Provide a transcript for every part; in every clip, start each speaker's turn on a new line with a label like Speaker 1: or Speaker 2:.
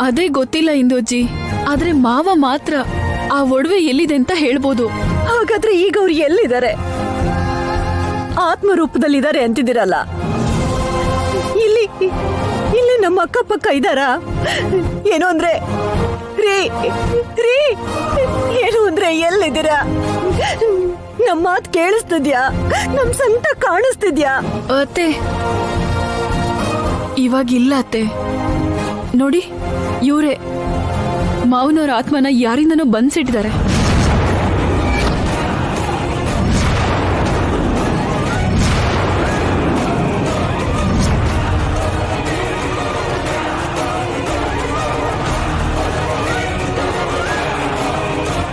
Speaker 1: ಅದೇ ಗೊತ್ತಿಲ್ಲ ಇಂದೋಜ್ಜಿ. ಆದ್ರೆ ಮಾವ ಮಾತ್ರ ಆ ಒಡವೆ ಎಲ್ಲಿದೆ ಅಂತ ಹೇಳ್ಬೋದು.
Speaker 2: ಹಾಗಾದ್ರೆ ಈಗ ಅವ್ರು ಎಲ್ಲಿದ್ದಾರೆ? ಆತ್ಮರೂಪದಲ್ಲಿದ್ದಾರೆ ಅಂತಿದ್ದೀರಲ್ಲ, ಇಲ್ಲಿ ಇಲ್ಲಿ ನಮ್ಮ ಅಕ್ಕಪಕ್ಕ ಇದ್ದಾರಾ? ಏನು ಅಂದ್ರೆ ರೀ ರೀ ಏನು ಅಂದ್ರೆ ಎಲ್ಲಿದ್ದೀರಾ? ನಮ್ಮ ಮಾತು ಕೇಳಿಸ್ತಿದ್ಯಾ? ನಮ್ ಸಂಕಟ ಕಾಣಿಸ್ತಿದ್ಯಾ?
Speaker 1: ಅತ್ತೆ, ಇವಾಗಿಲ್ಲ ಅತ್ತೆ. ನೋಡಿ, ಇವರೇ ಮಾವನವ್ರ ಆತ್ಮನ ಯಾರಿಂದನೂ ಬಂದ್ಸಿಟ್ಟಿದ್ದಾರೆ.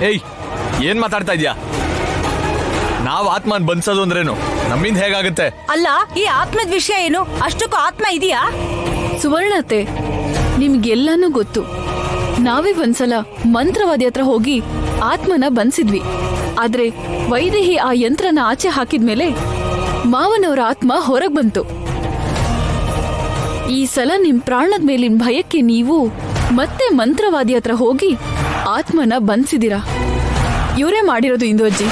Speaker 3: ಏಯ್, ಏನ್ ಮಾತಾಡ್ತಾ ಇದ್ಯಾ? ನಾವ್ ಆತ್ಮನ್ ಬಂದ್ಸೋದು ಅಂದ್ರೇನು? ನಮ್ಮಿಂದ ಹೇಗಾಗುತ್ತೆ?
Speaker 4: ಅಲ್ಲ, ಈ ಆತ್ಮದ ವಿಷಯ ಏನು? ಅಷ್ಟಕ್ಕೂ ಆತ್ಮ ಇದೆಯಾ?
Speaker 1: ಸುವರ್ಣತೆ, ನಿಮ್ಗೆಲ್ಲಾನು ಗೊತ್ತು. ನಾವೇ ಒಂದ್ಸಲ ಮಂತ್ರವಾದಿ ಹತ್ರ ಹೋಗಿ ಆತ್ಮನ ಬಂದ್ಸಿದ್ವಿ. ಆದ್ರೆ ವೈದೇಹಿ ಆ ಯಂತ್ರನ ಆಚೆ ಹಾಕಿದ್ಮೇಲೆ ಮಾವನವರ ಆತ್ಮ ಹೊರಗ್ ಬಂತು. ಈ ಸಲ ನಿಮ್ ಪ್ರಾಣದ ಮೇಲಿನ ಭಯಕ್ಕೆ ನೀವು ಮತ್ತೆ ಮಂತ್ರವಾದಿ ಹತ್ರ ಹೋಗಿ ಆತ್ಮನ ಬಂದ್ಸಿದಿರಾ. ಇವರೇ ಮಾಡಿರೋದು ಇಂದೋಜ್ಜಿ.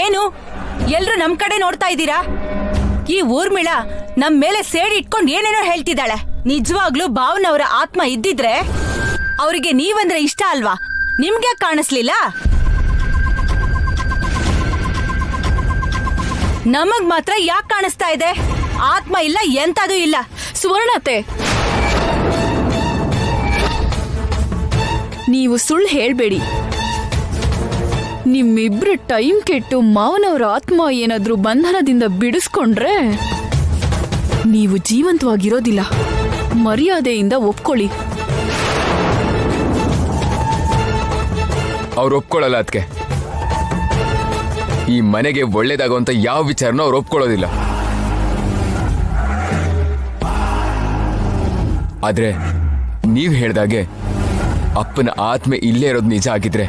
Speaker 4: ಏನು ಎಲ್ರು ನಮ್ ಕಡೆ ನೋಡ್ತಾ ಇದ್ದೀರಾ? ಈ ಊರ್ಮಿಳ ನಮ್ ಮೇಲೆ ಸೇಡಿ ಇಟ್ಕೊಂಡು ಏನೇನೋ ಹೇಳ್ತಿದ್ದಾಳೆ. ನಿಜವಾಗ್ಲೂ ಭಾವನವರ ಆತ್ಮ ಇದ್ದಿದ್ರೆ ಅವರಿಗೆ ನೀವಂದ್ರೆ ಇಷ್ಟ ಅಲ್ವಾ? ನಿಮ್ಗೆ ಕಾಣಿಸ್ಲಿಲ್ಲ? ನಮಗ್ ಮಾತ್ರ ಯಾಕೆ ಕಾಣಿಸ್ತಾ ಇದೆ? ಆತ್ಮ ಇಲ್ಲ, ಎಂತದೂ ಇಲ್ಲ.
Speaker 1: ಸುವರ್ಣತೆ, ನೀವು ಸುಳ್ಳು ಹೇಳ್ಬೇಡಿ. ನಿಮ್ಮಿಬ್ರು ಟೈಮ್ ಕೆಟ್ಟು ಮಾವನವರ ಆತ್ಮ ಏನಾದ್ರೂ ಬಂಧನದಿಂದ ಬಿಡಿಸ್ಕೊಂಡ್ರೆ ನೀವು ಜೀವಂತವಾಗಿರೋದಿಲ್ಲ. ಮರ್ಯಾದೆಯಿಂದ ಒಪ್ಕೊಳ್ಳಿ.
Speaker 5: ಅವ್ರು ಒಪ್ಕೊಳ್ಳಲ್ಲ. ಅದಕ್ಕೆ ಈ ಮನೆಗೆ ಒಳ್ಳೇದಾಗುವಂತ ಯಾವ ವಿಚಾರನೂ ಅವ್ರು ಒಪ್ಕೊಳ್ಳೋದಿಲ್ಲ. ಆದ್ರೆ ನೀವ್ ಹೇಳ್ದಾಗೆ ಅಪ್ಪನ ಆತ್ಮೆ ಇಲ್ಲೇ ಇರೋದು ನಿಜ ಆಗಿದ್ರೆ,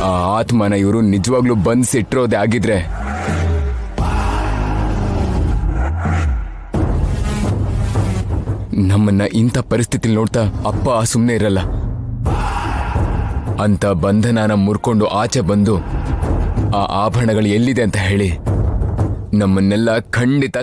Speaker 5: ಆ ಆತ್ಮನ ಇವರು ನಿಜವಾಗ್ಲೂ ಬಂದ್ಸಿಟ್ಟಿರೋದೇ ಆಗಿದ್ರೆ, ನಮ್ಮನ್ನ ಇಂಥ ಪರಿಸ್ಥಿತಿಲಿ ನೋಡ್ತಾ ಅಪ್ಪ ಸುಮ್ಮನೆ ಇರಲ್ಲ. ಅಂತ ಬಂಧನನ ಮುರ್ಕೊಂಡು ಆಚೆ ಬಂದು ಆ ಆಭರಣಗಳು ಎಲ್ಲಿದೆ ಅಂತ ಹೇಳಿ ನಮ್ಮನ್ನೆಲ್ಲ ಖಂಡಿತ